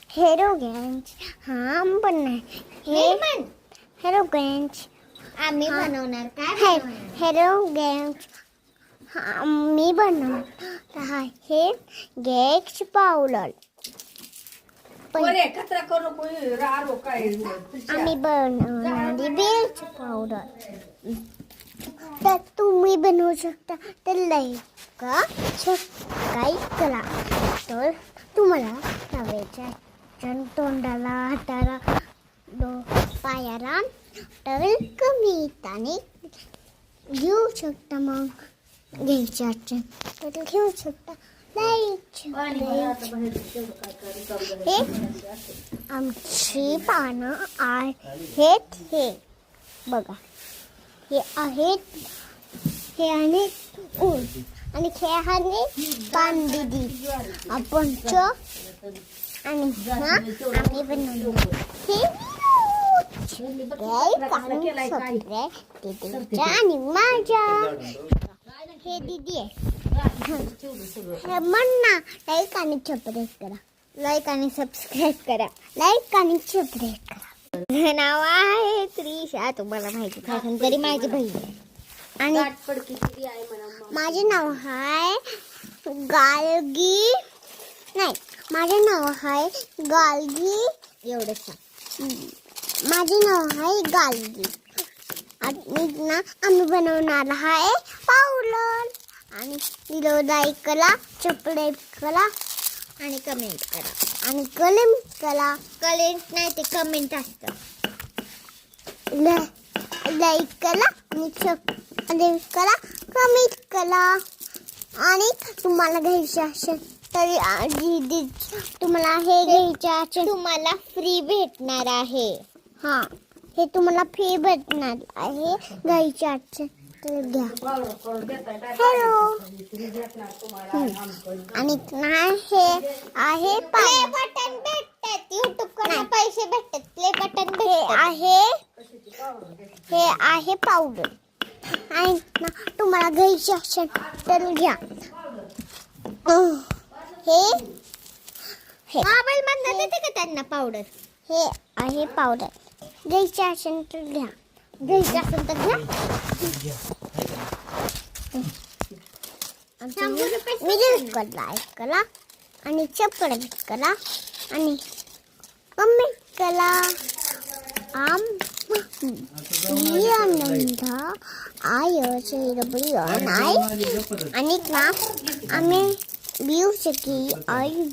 हेरोगेंज हम बनणार हेरोगेंज आम्ही बनवणार काय हेरोगेंज मी बनवणार आहे गेक्स पावडर कचरा करू नको रारो काय आम्ही बनवणारी बेच पावडर तर तुम्ही बनवू शकता तर सबस्क्राईब करा तर तुम्हाला तव्याच्या तोंडाला हाताला पायाला तर कमी ताने घेऊ शकता मग घ्यायच्या तर घेऊ शकता हे आमची पानं आहेत हे बघा हे आहेत हे आणि ऊन आणि हे आहे पान दिदी आपण आणि आम्ही बनवलं हे आणि माझ्या हे दिदी आहे म्हण ना लाईक आणि सबस्क्राईब करा लाईक आणि सबस्क्राईब करा लाईक आणि सबस्क्राईब करा नाव आहे त्रिशा तुम्हाला माहिती आहे तरी माझी बहीण आणि माझे नाव आहे गालगी नाही माझे नाव आहे गालगी एवढंच माझे नाव आहे गालगी आम्ही बनवणार आहे पावडर आणि व्हिडिओ लाईक करा सबस्क्राईब करा आणि कमेंट करा आणि कमेंट नाही ते कमेंट असतं लाईक करा आणि सबस्क्राईब करा कमेंट करा आणि तुम्हाला घ्यायचे असेल तरी तुम्हाला हे घ्यायचे असेल तुम्हाला फ्री भेटणार आहे हां हे तुम्हाला फ्री भेटणार आहे घ्यायचे असेल तर घ्या हॅलो आणि हे आहे प्ले बटन भेटतात यूट्यूब कडे पैसे भेटतात प्ले बटन हे आहे पावडर आणि तुम्हाला घ्यायचे असेल तर घ्या हे मोबाईल मधनं देते का त्यांना पावडर हे आहे पावडर घ्यायचे असेल तर घ्या घ्यायचे असेल तर घ्या व्हिडिओ लाईक करा आणि सबस्क्राईब करा आणि कमेंट करा आनंद आय आणि आम्ही बिऊ शकी आई